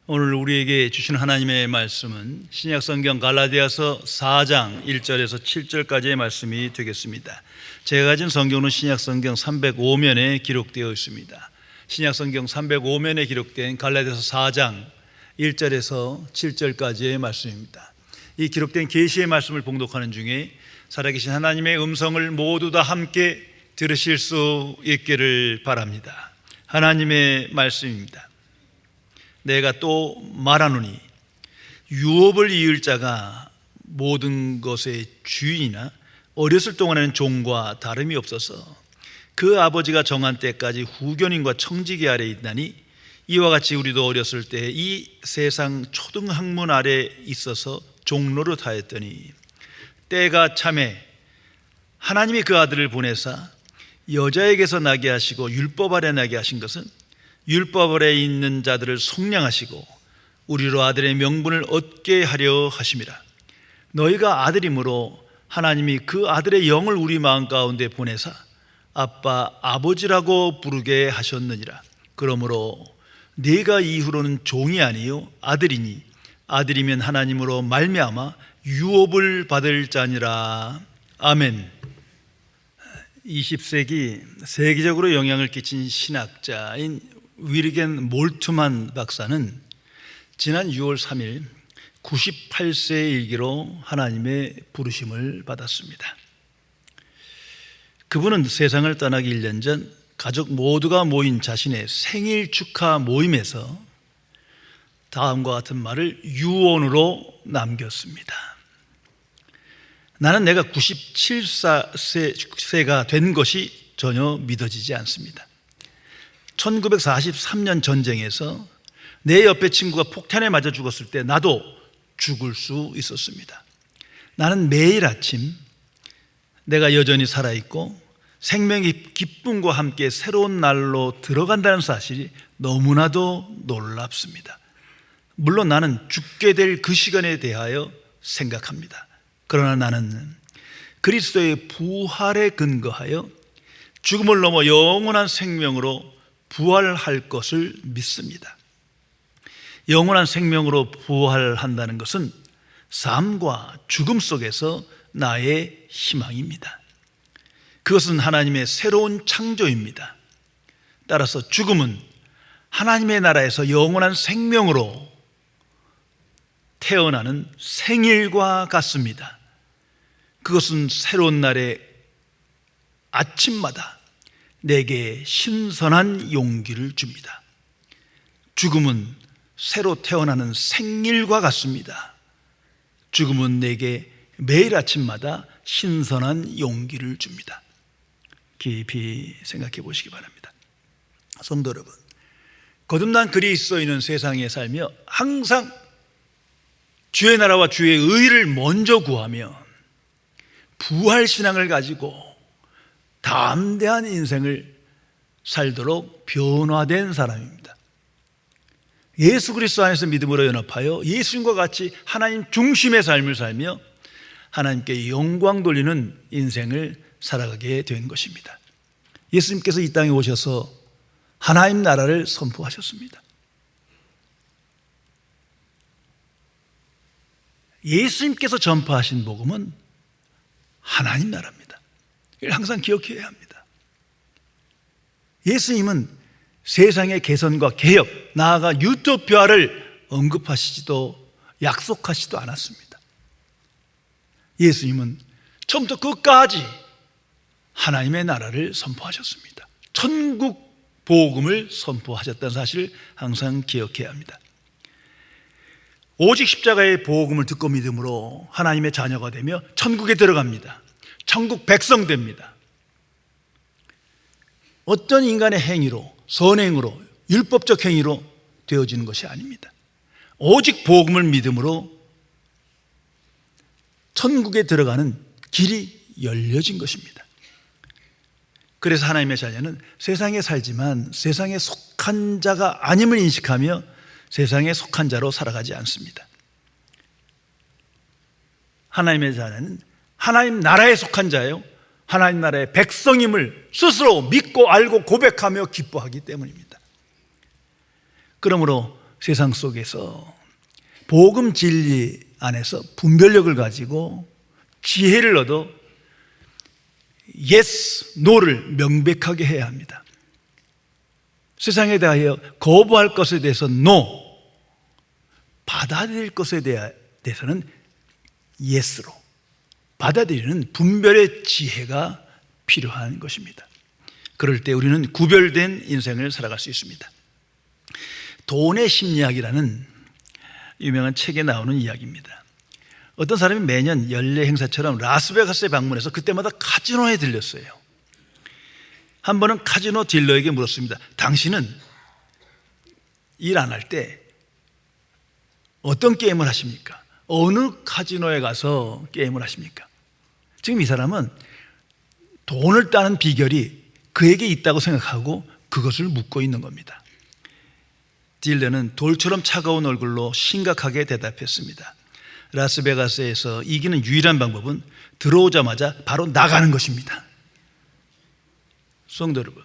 오늘 우리에게 주신 하나님의 말씀은 신약성경 갈라디아서 4장 1절에서 7절까지의 말씀이 되겠습니다. 제가 가진 성경은 신약성경 305면에 기록되어 있습니다. 신약성경 305면에 기록된 갈라디아서 4장 1절에서 7절까지의 말씀입니다. 이 기록된 계시의 말씀을 봉독하는 중에 살아계신 하나님의 음성을 모두 다 함께 들으실 수 있기를 바랍니다. 하나님의 말씀입니다. 내가 또 말하노니 유업을 이을 자가 모든 것의 주인이나 어렸을 동안에는 종과 다름이 없어서 그 아버지가 정한 때까지 후견인과 청지기 아래에 있나니 이와 같이 우리도 어렸을 때 이 세상 초등학문 아래에 있어서 종로를 하였더니 때가 참에 하나님이 그 아들을 보내사 여자에게서 나게 하시고 율법 아래 나게 하신 것은 율법 아래 있는 자들을 속량하시고 우리로 아들의 명분을 얻게 하려 하심이라. 너희가 아들이므로 하나님이 그 아들의 영을 우리 마음 가운데 보내사 아빠 아버지라고 부르게 하셨느니라. 그러므로 네가 이후로는 종이 아니요 아들이니 아들이면 하나님으로 말미암아 유업을 받을 자니라. 아멘. 20세기 세계적으로 영향을 끼친 신학자인 위르겐 몰트만 박사는 지난 6월 3일 98세의 일기로 하나님의 부르심을 받았습니다. 그분은 세상을 떠나기 1년 전 가족 모두가 모인 자신의 생일 축하 모임에서 다음과 같은 말을 유언으로 남겼습니다. 나는 내가 97세가 된 것이 전혀 믿어지지 않습니다. 1943년 전쟁에서 내 옆에 친구가 폭탄에 맞아 죽었을 때 나도 죽을 수 있었습니다. 나는 매일 아침 내가 여전히 살아있고 생명의 기쁨과 함께 새로운 날로 들어간다는 사실이 너무나도 놀랍습니다. 물론 나는 죽게 될 그 시간에 대하여 생각합니다. 그러나 나는 그리스도의 부활에 근거하여 죽음을 넘어 영원한 생명으로 부활할 것을 믿습니다. 영원한 생명으로 부활한다는 것은 삶과 죽음 속에서 나의 희망입니다. 그것은 하나님의 새로운 창조입니다. 따라서 죽음은 하나님의 나라에서 영원한 생명으로 태어나는 생일과 같습니다. 그것은 새로운 날의 아침마다 내게 신선한 용기를 줍니다. 죽음은 새로 태어나는 생일과 같습니다. 죽음은 내게 매일 아침마다 신선한 용기를 줍니다. 깊이 생각해 보시기 바랍니다. 성도 여러분, 거듭난 그리스도인은 세상에 살며 항상 주의 나라와 주의 의를 먼저 구하며 부활신앙을 가지고 담대한 인생을 살도록 변화된 사람입니다. 예수 그리스도 안에서 믿음으로 연합하여 예수님과 같이 하나님 중심의 삶을 살며 하나님께 영광 돌리는 인생을 살아가게 된 것입니다. 예수님께서 이 땅에 오셔서 하나님 나라를 선포하셨습니다. 예수님께서 전파하신 복음은 하나님 나라입니다. 이걸 항상 기억해야 합니다. 예수님은 세상의 개선과 개혁, 나아가 유토피아를 언급하시지도 약속하시지도 않았습니다. 예수님은 처음부터 끝까지 하나님의 나라를 선포하셨습니다. 천국 복음을 선포하셨다는 사실을 항상 기억해야 합니다. 오직 십자가의 복음을 듣고 믿음으로 하나님의 자녀가 되며 천국에 들어갑니다. 천국 백성 됩니다. 어떤 인간의 행위로, 선행으로, 율법적 행위로 되어지는 것이 아닙니다. 오직 복음을 믿음으로 천국에 들어가는 길이 열려진 것입니다. 그래서 하나님의 자녀는 세상에 살지만 세상에 속한 자가 아님을 인식하며 세상에 속한 자로 살아가지 않습니다. 하나님의 자녀는 하나님 나라에 속한 자예요. 하나님 나라의 백성임을 스스로 믿고 알고 고백하며 기뻐하기 때문입니다. 그러므로 세상 속에서 복음 진리 안에서 분별력을 가지고 지혜를 얻어 yes, no를 명백하게 해야 합니다. 세상에 대하여 거부할 것에 대해서 no, 받아들일 것에 대해서는 yes로 받아들이는 분별의 지혜가 필요한 것입니다. 그럴 때 우리는 구별된 인생을 살아갈 수 있습니다. 돈의 심리학이라는 유명한 책에 나오는 이야기입니다. 어떤 사람이 매년 연례 행사처럼 라스베가스에 방문해서 그때마다 카지노에 들렸어요. 한 번은 카지노 딜러에게 물었습니다. 당신은 일 안 할 때 어떤 게임을 하십니까? 어느 카지노에 가서 게임을 하십니까? 지금 이 사람은 돈을 따는 비결이 그에게 있다고 생각하고 그것을 묻고 있는 겁니다. 딜러는 돌처럼 차가운 얼굴로 심각하게 대답했습니다. 라스베가스에서 이기는 유일한 방법은 들어오자마자 바로 나가는 것입니다. 성도 여러분,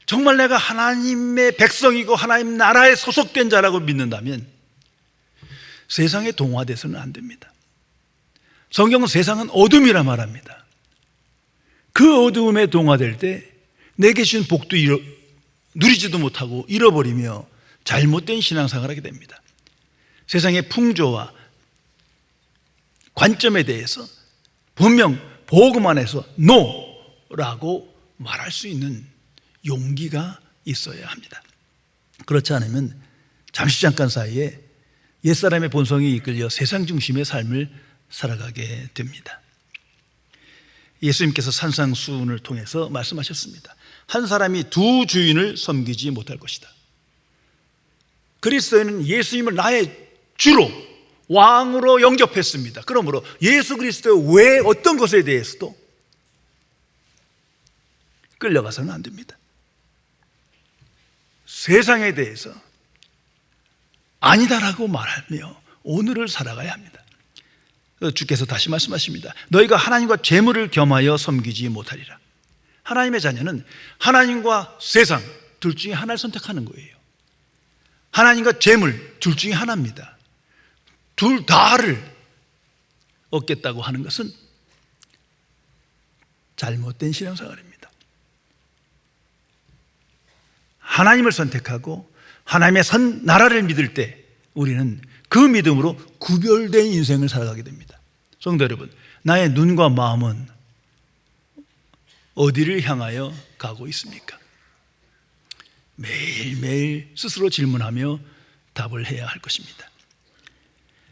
정말 내가 하나님의 백성이고 하나님 나라에 소속된 자라고 믿는다면 세상에 동화돼서는 안 됩니다. 성경은 세상은 어둠이라 말합니다. 그 어둠에 동화될 때 내게 주신 복도 누리지도 못하고 잃어버리며 잘못된 신앙생활을 하게 됩니다. 세상의 풍조와 관점에 대해서 분명 복음 안에서 no라고 말할 수 있는 용기가 있어야 합니다. 그렇지 않으면 잠시 잠깐 사이에 옛사람의 본성이 이끌려 세상 중심의 삶을 살아가게 됩니다. 예수님께서 산상수훈을 통해서 말씀하셨습니다. 한 사람이 두 주인을 섬기지 못할 것이다. 그리스도인은 예수님을 나의 주로 왕으로 영접했습니다. 그러므로 예수 그리스도 외에 어떤 것에 대해서도 끌려가서는 안 됩니다. 세상에 대해서 아니다라고 말하며 오늘을 살아가야 합니다. 주께서 다시 말씀하십니다. 너희가 하나님과 재물을 겸하여 섬기지 못하리라. 하나님의 자녀는 하나님과 세상 둘 중에 하나를 선택하는 거예요. 하나님과 재물 둘 중에 하나입니다. 둘 다를 얻겠다고 하는 것은 잘못된 신앙생활입니다. 하나님을 선택하고 하나님의 선 나라를 믿을 때 우리는 그 믿음으로 구별된 인생을 살아가게 됩니다. 성도 여러분, 나의 눈과 마음은 어디를 향하여 가고 있습니까? 매일매일 스스로 질문하며 답을 해야 할 것입니다.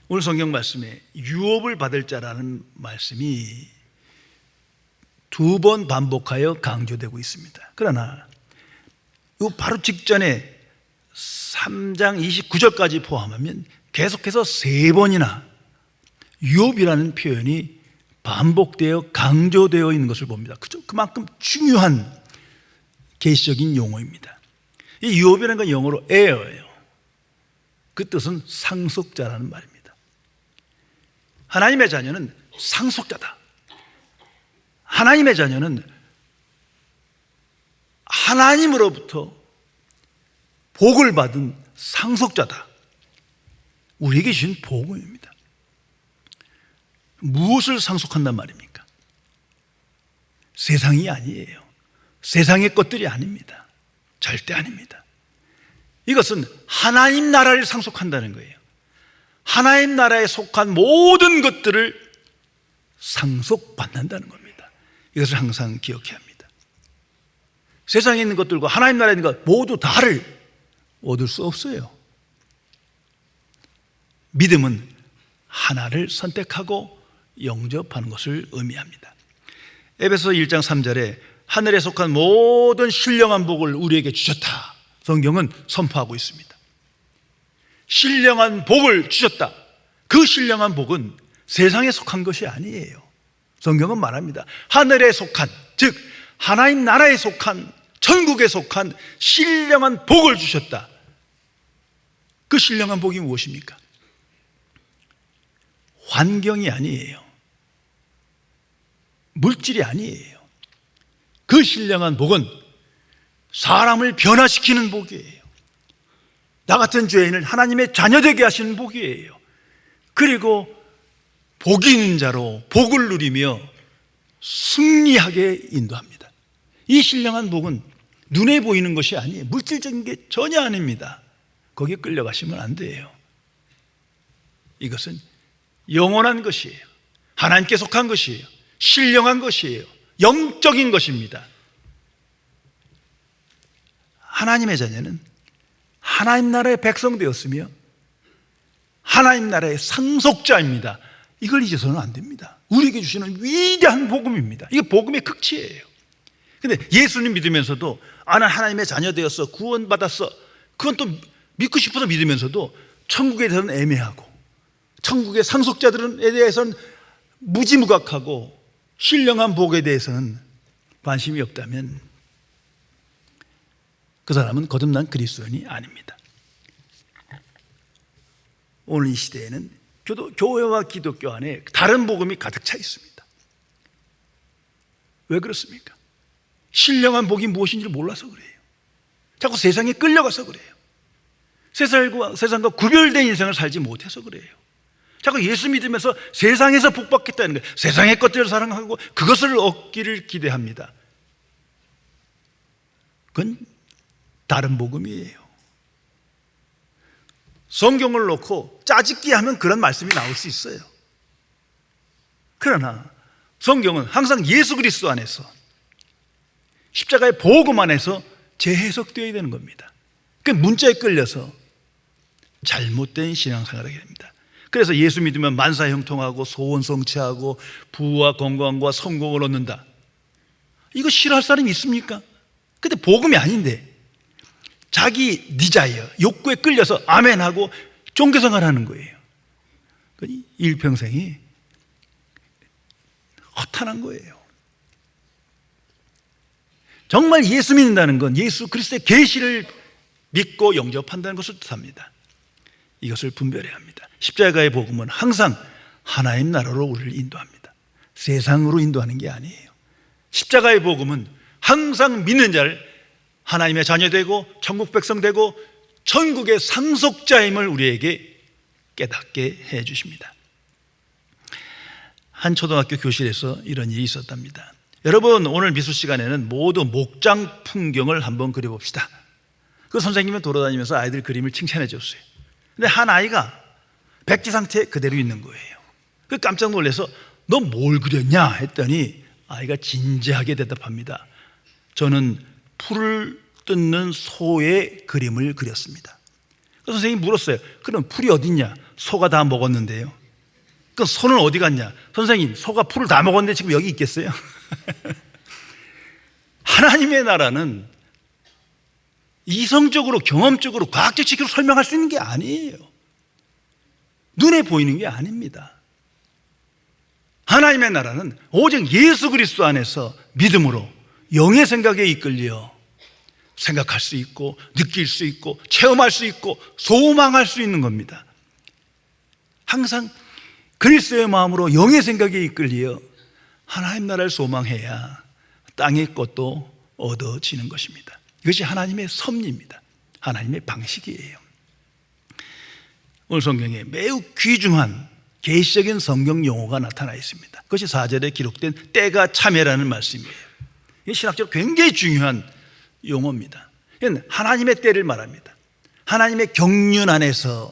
오늘 성경 말씀에 유업을 받을 자라는 말씀이 두 번 반복하여 강조되고 있습니다. 그러나 이 바로 직전에 3장 29절까지 포함하면 계속해서 세 번이나 유업이라는 표현이 반복되어 강조되어 있는 것을 봅니다. 그만큼 중요한 계시적인 용어입니다. 이 유업이라는 건 영어로 heir예요. 그 뜻은 상속자라는 말입니다. 하나님의 자녀는 상속자다. 하나님의 자녀는 하나님으로부터 복을 받은 상속자다. 우리에게 주신 복음입니다. 무엇을 상속한단 말입니까? 세상이 아니에요. 세상의 것들이 아닙니다. 절대 아닙니다. 이것은 하나님 나라를 상속한다는 거예요. 하나님 나라에 속한 모든 것들을 상속받는다는 겁니다. 이것을 항상 기억해야 합니다. 세상에 있는 것들과 하나님 나라에 있는 것 모두 다를 얻을 수 없어요. 믿음은 하나를 선택하고 영접하는 것을 의미합니다. 에베소 1장 3절에 하늘에 속한 모든 신령한 복을 우리에게 주셨다. 성경은 선포하고 있습니다. 신령한 복을 주셨다. 그 신령한 복은 세상에 속한 것이 아니에요. 성경은 말합니다. 하늘에 속한, 즉 하나님 나라에 속한, 천국에 속한 신령한 복을 주셨다. 그 신령한 복이 무엇입니까? 환경이 아니에요. 물질이 아니에요. 그 신령한 복은 사람을 변화시키는 복이에요. 나 같은 죄인을 하나님의 자녀되게 하시는 복이에요. 그리고 복이 있는 자로 복을 누리며 승리하게 인도합니다. 이 신령한 복은 눈에 보이는 것이 아니에요. 물질적인 게 전혀 아닙니다. 거기에 끌려가시면 안 돼요. 이것은 영원한 것이에요. 하나님께 속한 것이에요. 신령한 것이에요. 영적인 것입니다. 하나님의 자녀는 하나님 나라의 백성 되었으며 하나님 나라의 상속자입니다. 이걸 잊어서는 안 됩니다. 우리에게 주시는 위대한 복음입니다. 이게 복음의 극치예요. 근데 예수님 믿으면서도 난 하나님의 자녀 되었어, 구원받았어, 그건 또 믿고 싶어서 믿으면서도 천국에 대해서는 애매하고 천국의 상속자들에 대해서는 무지무각하고 신령한 복에 대해서는 관심이 없다면 그 사람은 거듭난 그리스도인이 아닙니다. 오늘 이 시대에는 교회와 기독교 안에 다른 복음이 가득 차 있습니다. 왜 그렇습니까? 신령한 복이 무엇인지 몰라서 그래요. 자꾸 세상에 끌려가서 그래요. 세상과 구별된 인생을 살지 못해서 그래요. 자꾸 예수 믿으면서 세상에서 복받겠다는 거예요. 세상의 것들을 사랑하고 그것을 얻기를 기대합니다. 그건 다른 복음이에요. 성경을 놓고 짜집기 하면 그런 말씀이 나올 수 있어요. 그러나 성경은 항상 예수 그리스도 안에서 십자가의 복음 안에서 재해석되어야 되는 겁니다. 그 문자에 끌려서 잘못된 신앙생활을 하게 됩니다. 그래서 예수 믿으면 만사 형통하고 소원 성취하고 부와 건강과 성공을 얻는다. 이거 싫어할 사람이 있습니까? 근데 복음이 아닌데 자기 디자이어, 욕구에 끌려서 아멘하고 종교생활 하는 거예요. 일평생이 허탄한 거예요. 정말 예수 믿는다는 건 예수 그리스도의 계시를 믿고 영접한다는 것을 뜻합니다. 이것을 분별해야 합니다. 십자가의 복음은 항상 하나님 나라로 우리를 인도합니다. 세상으로 인도하는 게 아니에요. 십자가의 복음은 항상 믿는 자를 하나님의 자녀되고 천국 백성 되고 천국의 상속자임을 우리에게 깨닫게 해 주십니다. 한 초등학교 교실에서 이런 일이 있었답니다. 여러분, 오늘 미술 시간에는 모두 목장 풍경을 한번 그려봅시다. 그 선생님은 돌아다니면서 아이들 그림을 칭찬해 줬어요. 근데 한 아이가 백지 상태에 그대로 있는 거예요. 그 깜짝 놀라서 너 뭘 그렸냐 했더니 아이가 진지하게 대답합니다. 저는 풀을 뜯는 소의 그림을 그렸습니다. 그 선생님이 물었어요. 그럼 풀이 어딨냐? 소가 다 먹었는데요. 그 소는 어디 갔냐? 선생님, 소가 풀을 다 먹었는데 지금 여기 있겠어요? 하나님의 나라는 이성적으로, 경험적으로, 과학적 지식으로 설명할 수 있는 게 아니에요. 눈에 보이는 게 아닙니다. 하나님의 나라는 오직 예수 그리스도 안에서 믿음으로 영의 생각에 이끌려 생각할 수 있고 느낄 수 있고 체험할 수 있고 소망할 수 있는 겁니다. 항상 그리스도의 마음으로 영의 생각에 이끌려 하나님 나라를 소망해야 땅의 것도 얻어지는 것입니다. 이것이 하나님의 섭리입니다. 하나님의 방식이에요. 오늘 성경에 매우 귀중한 계시적인 성경 용어가 나타나 있습니다. 그것이 4절에 기록된 때가 참회라는 말씀이에요. 이게 신학적으로 굉장히 중요한 용어입니다. 이건 하나님의 때를 말합니다. 하나님의 경륜 안에서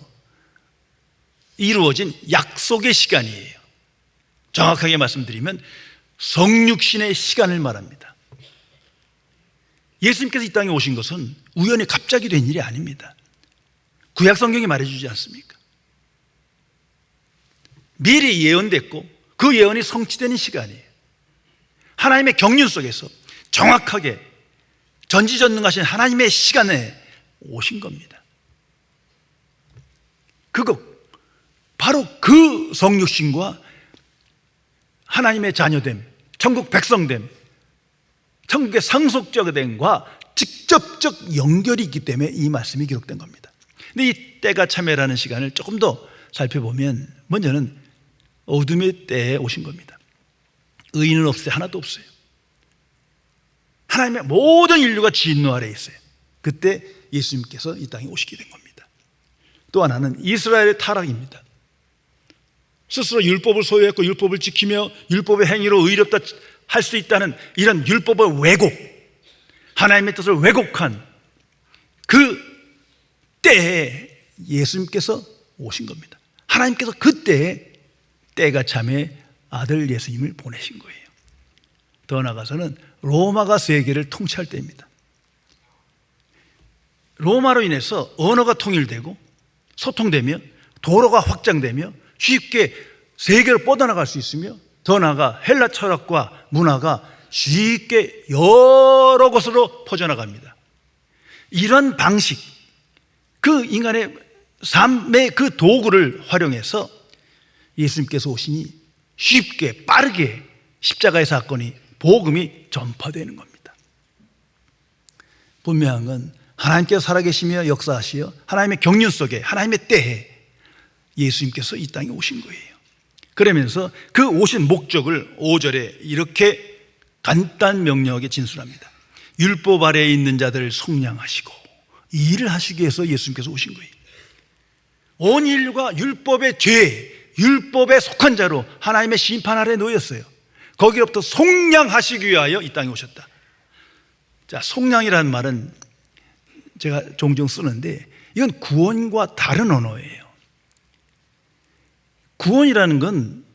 이루어진 약속의 시간이에요. 정확하게 말씀드리면 성육신의 시간을 말합니다. 예수님께서 이 땅에 오신 것은 우연히 갑자기 된 일이 아닙니다. 구약 성경이 말해주지 않습니까? 미리 예언됐고 그 예언이 성취되는 시간이에요. 하나님의 경륜 속에서 정확하게 전지전능하신 하나님의 시간에 오신 겁니다. 그거 바로 그 성육신과 하나님의 자녀됨, 천국 백성됨, 천국의 상속자됨과 직접적 연결이 있기 때문에 이 말씀이 기록된 겁니다. 근데 이 때가 참회라는 시간을 조금 더 살펴보면 먼저는 어둠의 때에 오신 겁니다. 의인은 없어요. 하나도 없어요. 하나님의 모든 인류가 진노 아래에 있어요. 그때 예수님께서 이 땅에 오시게 된 겁니다. 또 하나는 이스라엘의 타락입니다. 스스로 율법을 소유했고 율법을 지키며 율법의 행위로 의롭다 할 수 있다는 이런 율법의 왜곡, 하나님의 뜻을 왜곡한 그 때에 예수님께서 오신 겁니다. 하나님께서 그때에 때가 참에 아들 예수님을 보내신 거예요. 더 나아가서는 로마가 세계를 통치할 때입니다. 로마로 인해서 언어가 통일되고 소통되며 도로가 확장되며 쉽게 세계로 뻗어나갈 수 있으며 더 나아가 헬라 철학과 문화가 쉽게 여러 곳으로 퍼져나갑니다. 이런 방식, 그 인간의 삶의 그 도구를 활용해서 예수님께서 오시니 쉽게 빠르게 십자가의 사건이, 복음이 전파되는 겁니다. 분명한 건 하나님께서 살아계시며 역사하시어 하나님의 경륜 속에, 하나님의 때에 예수님께서 이 땅에 오신 거예요. 그러면서 그 오신 목적을 5절에 이렇게 간단 명료하게 진술합니다. 율법 아래에 있는 자들을 속량하시고 이 일을 하시기 위해서 예수님께서 오신 거예요. 온 인류가 율법의 죄, 율법에 속한 자로 하나님의 심판 아래에 놓였어요. 거기로부터 속량하시기 위하여 이 땅에 오셨다. 자, 속량이라는 말은 제가 종종 쓰는데 이건 구원과 다른 언어예요. 구원이라는 건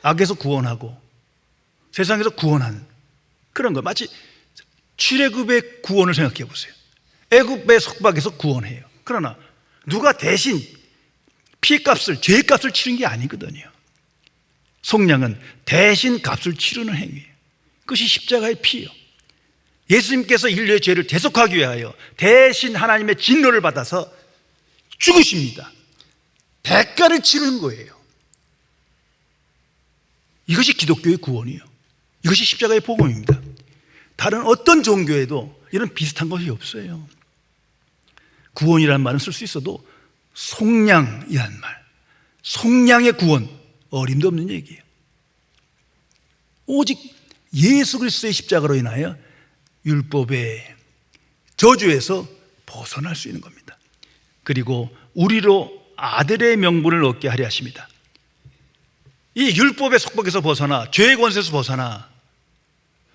악에서 구원하고 세상에서 구원하는 그런 거. 마치 출애굽의 구원을 생각해 보세요. 애굽의 속박에서 구원해요. 그러나 누가 대신 피값을, 죄값을 치른 게 아니거든요. 속량은 대신 값을 치르는 행위예요. 그것이 십자가의 피예요. 예수님께서 인류의 죄를 대속하기 위하여 대신 하나님의 진노를 받아서 죽으십니다. 대가를 치르는 거예요. 이것이 기독교의 구원이에요. 이것이 십자가의 복음입니다. 다른 어떤 종교에도 이런 비슷한 것이 없어요. 구원이라는 말은 쓸 수 있어도 속량이라는 말, 속량의 구원, 어림도 없는 얘기예요. 오직 예수 그리스도의 십자가로 인하여 율법의 저주에서 벗어날 수 있는 겁니다. 그리고 우리로 아들의 명분을 얻게 하려 하십니다. 이 율법의 속박에서 벗어나 죄의 권세에서 벗어나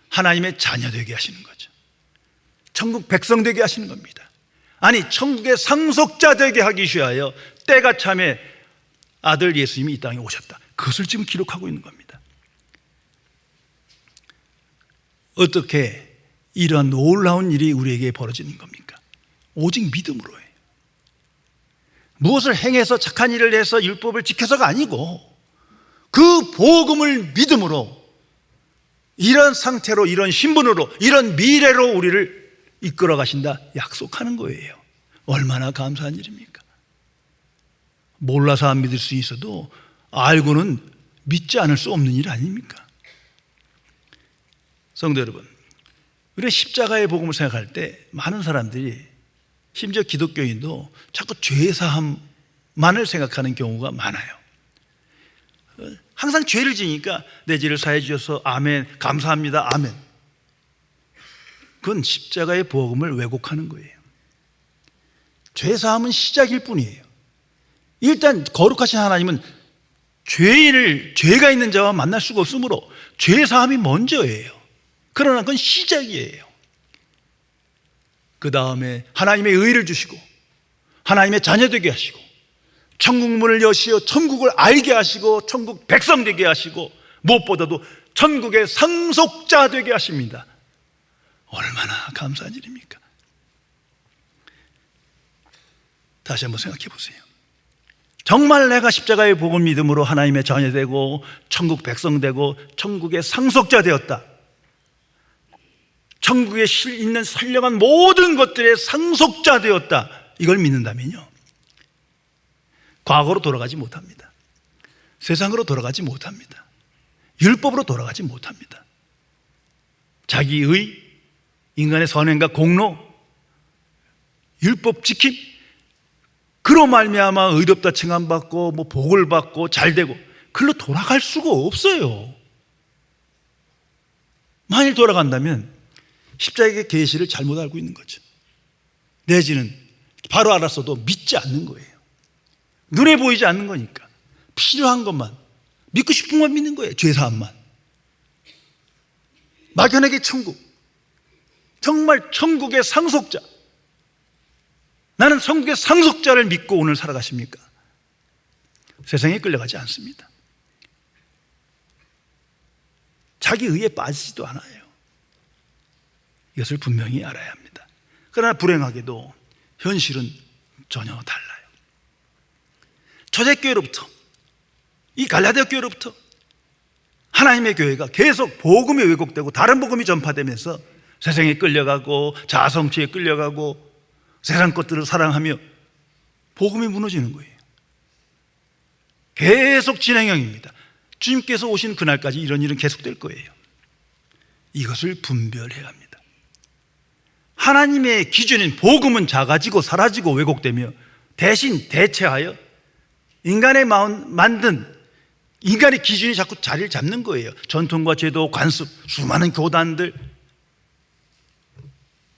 하나님의 자녀 되게 하시는 거죠. 천국 백성 되게 하시는 겁니다. 아니, 천국의 상속자 되게 하기 위하여 때가 참에 아들 예수님이 이 땅에 오셨다. 그것을 지금 기록하고 있는 겁니다. 어떻게 이러한 놀라운 일이 우리에게 벌어지는 겁니까? 오직 믿음으로예요. 무엇을 행해서 착한 일을 해서 율법을 지켜서가 아니고 그 복음을 믿음으로 이런 상태로, 이런 신분으로, 이런 미래로 우리를 이끌어 가신다 약속하는 거예요. 얼마나 감사한 일입니까? 몰라서 안 믿을 수 있어도 알고는 믿지 않을 수 없는 일 아닙니까? 성도 여러분, 우리가 십자가의 복음을 생각할 때 많은 사람들이, 심지어 기독교인도 자꾸 죄사함만을 생각하는 경우가 많아요. 항상 죄를 지니까 내 죄를 사해 주셔서 아멘, 감사합니다, 아멘. 그건 십자가의 복음을 왜곡하는 거예요. 죄사함은 시작일 뿐이에요. 일단 거룩하신 하나님은 죄가 있는 자와 만날 수가 없으므로 죄사함이 먼저예요. 그러나 그건 시작이에요. 그 다음에 하나님의 의를 주시고 하나님의 자녀 되게 하시고 천국 문을 여시어 천국을 알게 하시고 천국 백성 되게 하시고 무엇보다도 천국의 상속자 되게 하십니다. 얼마나 감사한 일입니까? 다시 한번 생각해 보세요. 정말 내가 십자가의 복음 믿음으로 하나님의 자녀 되고 천국 백성 되고 천국의 상속자 되었다. 천국에 있는 선량한 모든 것들의 상속자 되었다. 이걸 믿는다면요, 과거로 돌아가지 못합니다. 세상으로 돌아가지 못합니다. 율법으로 돌아가지 못합니다. 자기의 인간의 선행과 공로, 율법 지킴, 그로 말미암아 의롭다 칭함받고 뭐 복을 받고 잘되고 그걸로 돌아갈 수가 없어요. 만일 돌아간다면 십자가의 계시를 잘못 알고 있는 거죠. 내지는 바로 알았어도 믿지 않는 거예요. 눈에 보이지 않는 거니까 필요한 것만, 믿고 싶은 것만 믿는 거예요. 죄사함만. 막연하게 천국, 정말 천국의 상속자, 나는 천국의 상속자를 믿고 오늘 살아가십니까? 세상에 끌려가지 않습니다. 자기 의에 빠지지도 않아요. 이것을 분명히 알아야 합니다. 그러나 불행하게도 현실은 전혀 달라요. 초대교회로부터, 이 갈라디아 교회로부터 하나님의 교회가 계속 복음이 왜곡되고 다른 복음이 전파되면서 세상에 끌려가고 자아성취에 끌려가고 세상 것들을 사랑하며 복음이 무너지는 거예요. 계속 진행형입니다. 주님께서 오신 그날까지 이런 일은 계속될 거예요. 이것을 분별해야 합니다. 하나님의 기준인 복음은 작아지고 사라지고 왜곡되며 대신 대체하여 인간의 마음 만든 인간의 기준이 자꾸 자리를 잡는 거예요. 전통과 제도, 관습, 수많은 교단들,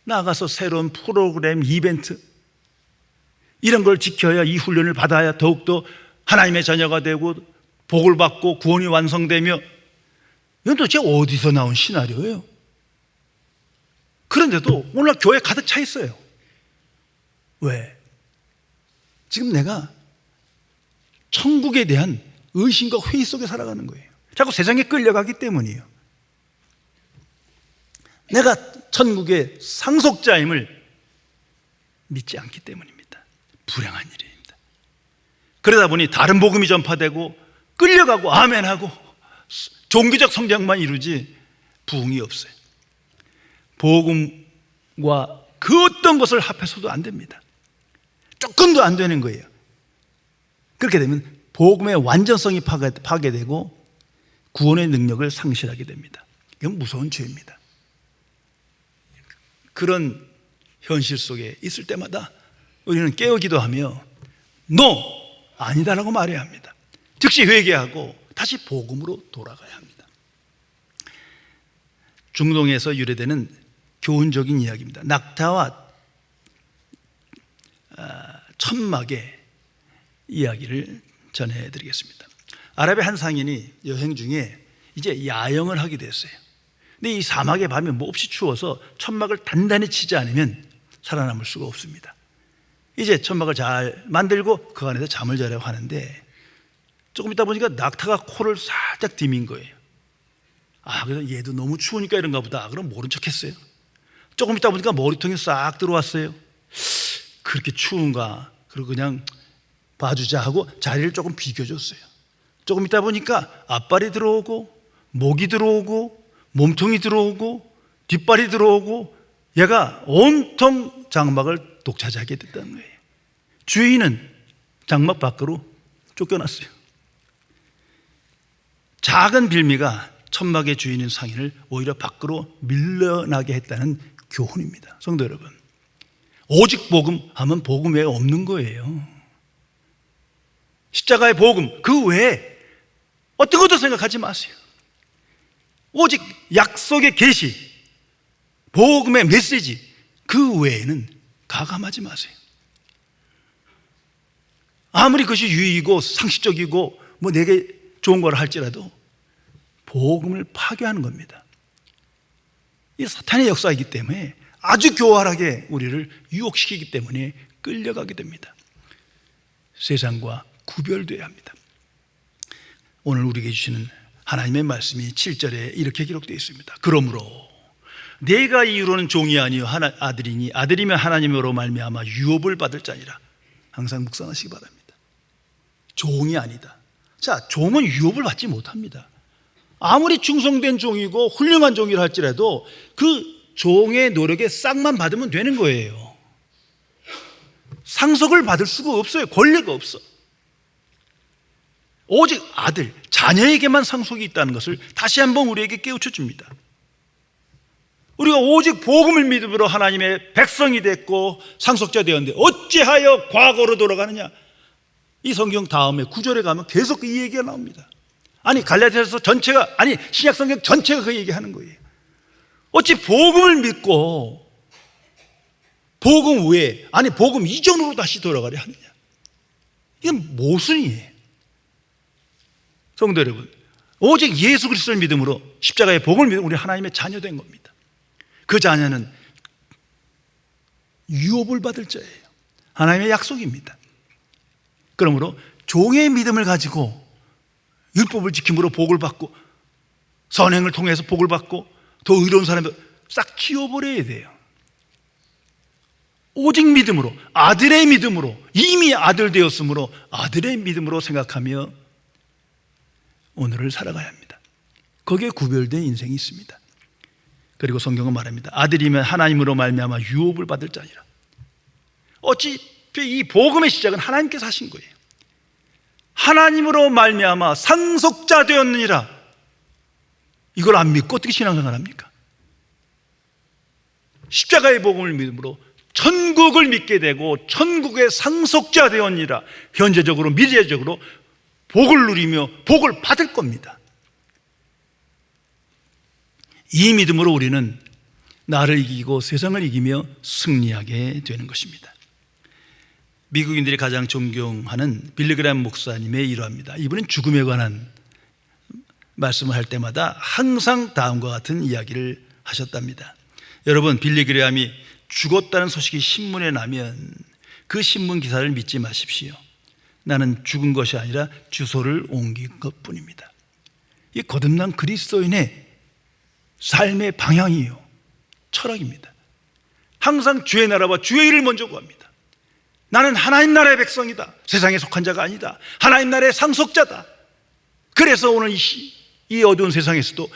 나가서 새로운 프로그램, 이벤트, 이런 걸 지켜야, 이 훈련을 받아야 더욱더 하나님의 자녀가 되고 복을 받고 구원이 완성되며, 이건 도대체 어디서 나온 시나리오예요? 그런데도 오늘 교회 가득 차 있어요. 왜? 지금 내가 천국에 대한 의심과 회의 속에 살아가는 거예요. 자꾸 세상에 끌려가기 때문이에요. 내가 천국의 상속자임을 믿지 않기 때문입니다. 불행한 일입니다. 그러다 보니 다른 복음이 전파되고 끌려가고 아멘하고 종교적 성장만 이루지 부흥이 없어요. 복음과 그 어떤 것을 합해서도 안 됩니다. 조금도 안 되는 거예요. 그렇게 되면 복음의 완전성이 파괴되고 구원의 능력을 상실하게 됩니다. 이건 무서운 죄입니다. 그런 현실 속에 있을 때마다 우리는 깨어 기도하며 NO! 아니다라고 말해야 합니다. 즉시 회개하고 다시 복음으로 돌아가야 합니다. 중동에서 유래되는 교훈적인 이야기입니다. 낙타와 천막의 이야기를 전해드리겠습니다. 아랍의 한 상인이 여행 중에 이제 야영을 하게 됐어요. 근데 이 사막의 밤이 몹시 추워서 천막을 단단히 치지 않으면 살아남을 수가 없습니다. 이제 천막을 잘 만들고 그 안에서 잠을 자려고 하는데 조금 있다 보니까 낙타가 코를 살짝 디민 거예요. 그래서 얘도 너무 추우니까 이런가 보다. 그럼 모른 척 했어요. 조금 있다 보니까 머리통이 싹 들어왔어요. 그렇게 추운가? 그리고 그냥 봐주자 하고 자리를 조금 비켜줬어요. 조금 있다 보니까 앞발이 들어오고 목이 들어오고 몸통이 들어오고 뒷발이 들어오고 얘가 온통 장막을 독차지하게 됐다는 거예요. 주인은 장막 밖으로 쫓겨났어요. 작은 빌미가 천막의 주인인 상인을 오히려 밖으로 밀려나게 했다는 교훈입니다. 성도 여러분, 오직 복음 하면 복음 외에 없는 거예요. 십자가의 복음 그 외에 어떤 것도 생각하지 마세요. 오직 약속의 계시, 복음의 메시지 그 외에는 가감하지 마세요. 아무리 그것이 유익이고 상식적이고 뭐 내게 좋은 걸 할지라도 복음을 파괴하는 겁니다. 이 사탄의 역사이기 때문에 아주 교활하게 우리를 유혹시키기 때문에 끌려가게 됩니다. 세상과 구별되어야 합니다. 오늘 우리에게 주시는 하나님의 말씀이 7절에 이렇게 기록되어 있습니다. 그러므로 내가 이후로는 종이 아니요 아들이니 아들이면 하나님으로 말미암아 유업을 받을 자니라. 항상 묵상하시기 바랍니다. 종이 아니다. 자, 종은 유업을 받지 못합니다. 아무리 충성된 종이고 훌륭한 종이라 할지라도 그 종의 노력에 싹만 받으면 되는 거예요. 상속을 받을 수가 없어요. 권리가 없어. 오직 아들, 자녀에게만 상속이 있다는 것을 다시 한번 우리에게 깨우쳐 줍니다. 우리가 오직 복음을 믿음으로 하나님의 백성이 됐고 상속자 되었는데 어찌하여 과거로 돌아가느냐? 이 성경 다음에 9절에 가면 계속 이 얘기가 나옵니다. 아니 갈라디아서 전체가, 아니 신약 성경 전체가 그 얘기하는 거예요. 어찌 복음을 믿고 복음 외에, 아니 복음 이전으로 다시 돌아가려 하느냐? 이건 모순이에요. 성도 여러분, 오직 예수 그리스도를 믿음으로 십자가의 복을 믿으면 우리 하나님의 자녀된 겁니다. 그 자녀는 유업을 받을 자예요. 하나님의 약속입니다. 그러므로 종의 믿음을 가지고 율법을 지킴으로 복을 받고 선행을 통해서 복을 받고 더 의로운 사람을 싹 치워버려야 돼요. 오직 믿음으로, 아들의 믿음으로, 이미 아들 되었으므로 아들의 믿음으로 생각하며 오늘을 살아가야 합니다. 거기에 구별된 인생이 있습니다. 그리고 성경은 말합니다. 아들이면 하나님으로 말미암아 유업을 받을 자니라. 어찌 이 복음의 시작은 하나님께서 하신 거예요. 하나님으로 말미암아 상속자 되었느니라. 이걸 안 믿고 어떻게 신앙생활 합니까? 십자가의 복음을 믿음으로 천국을 믿게 되고 천국의 상속자 되었느니라. 현재적으로 미래적으로 복을 누리며 복을 받을 겁니다. 이 믿음으로 우리는 나를 이기고 세상을 이기며 승리하게 되는 것입니다. 미국인들이 가장 존경하는 빌리그람 목사님의 일화입니다. 이분은 죽음에 관한 말씀을 할 때마다 항상 다음과 같은 이야기를 하셨답니다. 여러분, 빌리그람이 죽었다는 소식이 신문에 나면 그 신문 기사를 믿지 마십시오. 나는 죽은 것이 아니라 주소를 옮긴 것뿐입니다. 이 거듭난 그리스도인의 삶의 방향이요, 철학입니다. 항상 주의 나라와 주의 일을 먼저 구합니다. 나는 하나님 나라의 백성이다. 세상에 속한 자가 아니다. 하나님 나라의 상속자다. 그래서 오늘 이 어두운 세상에서도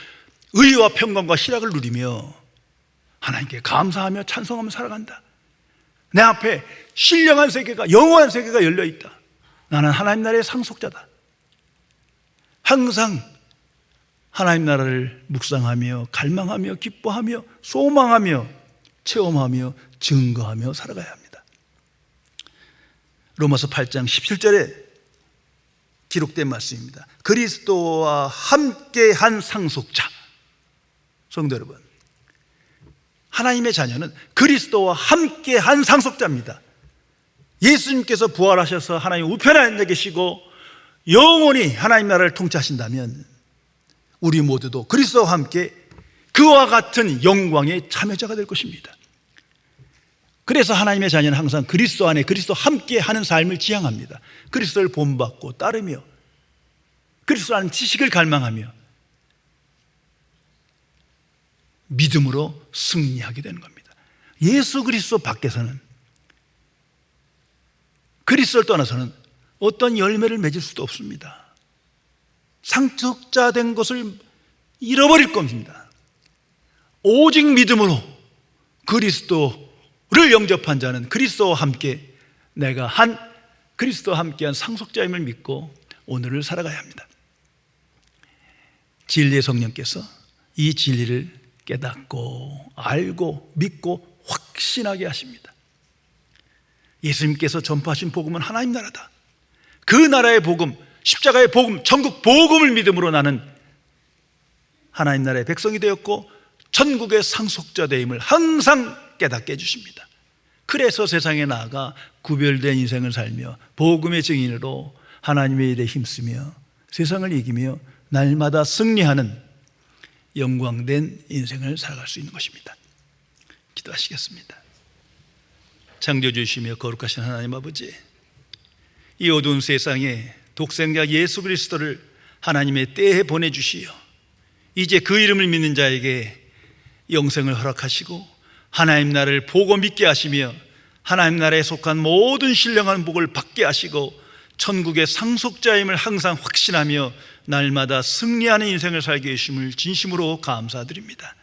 의와 평강과 희락을 누리며 하나님께 감사하며 찬송하며 살아간다. 내 앞에 신령한 세계가, 영원한 세계가 열려있다. 나는 하나님 나라의 상속자다. 항상 하나님 나라를 묵상하며 갈망하며 기뻐하며 소망하며 체험하며 증거하며 살아가야 합니다. 로마서 8장 17절에 기록된 말씀입니다. 그리스도와 함께한 상속자. 성도 여러분, 하나님의 자녀는 그리스도와 함께한 상속자입니다. 예수님께서 부활하셔서 하나님 우편에 앉아 계시고 영원히 하나님 나라를 통치하신다면 우리 모두도 그리스도와 함께 그와 같은 영광의 참여자가 될 것입니다. 그래서 하나님의 자녀는 항상 그리스도 안에 그리스도와 함께 하는 삶을 지향합니다. 그리스도를 본받고 따르며 그리스도 안에 지식을 갈망하며 믿음으로 승리하게 되는 겁니다. 예수 그리스도 밖에서는, 그리스도를 떠나서는 어떤 열매를 맺을 수도 없습니다. 상속자 된 것을 잃어버릴 겁니다. 오직 믿음으로 그리스도를 영접한 자는 그리스도와 함께 내가 그리스도와 함께한 상속자임을 믿고 오늘을 살아가야 합니다. 진리의 성령께서 이 진리를 깨닫고 알고 믿고 확신하게 하십니다. 예수님께서 전파하신 복음은 하나님 나라다. 그 나라의 복음, 십자가의 복음, 천국 복음을 믿음으로 나는 하나님 나라의 백성이 되었고 천국의 상속자 되임을 항상 깨닫게 해주십니다. 그래서 세상에 나아가 구별된 인생을 살며 복음의 증인으로 하나님의 일에 힘쓰며 세상을 이기며 날마다 승리하는 영광된 인생을 살아갈 수 있는 것입니다. 기도하시겠습니다. 창조주시며 거룩하신 하나님 아버지, 이 어두운 세상에 독생자 예수 그리스도를 하나님의 때에 보내주시어 이제 그 이름을 믿는 자에게 영생을 허락하시고 하나님 나라를 보고 믿게 하시며 하나님 나라에 속한 모든 신령한 복을 받게 하시고 천국의 상속자임을 항상 확신하며 날마다 승리하는 인생을 살게 해주심을 진심으로 감사드립니다.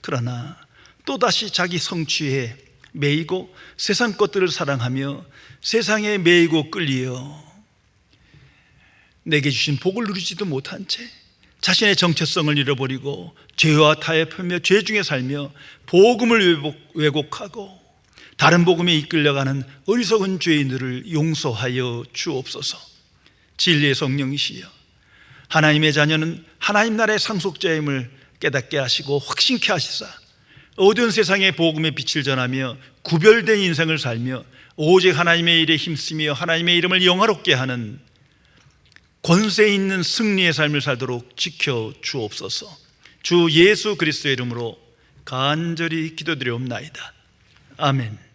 그러나 또다시 자기 성취에 매이고 세상 것들을 사랑하며 세상에 매이고 끌리어 내게 주신 복을 누리지도 못한 채 자신의 정체성을 잃어버리고 죄와 타협 하며 죄 중에 살며 복음을 왜곡하고 다른 복음에 이끌려가는 어리석은 죄인들을 용서하여 주옵소서. 진리의 성령이시여, 하나님의 자녀는 하나님 나라의 상속자임을 깨닫게 하시고 확신케 하시사 어두운 세상에 복음의 빛을 전하며 구별된 인생을 살며 오직 하나님의 일에 힘쓰며 하나님의 이름을 영화롭게 하는 권세 있는 승리의 삶을 살도록 지켜 주옵소서. 주 예수 그리스도의 이름으로 간절히 기도드리옵나이다. 아멘.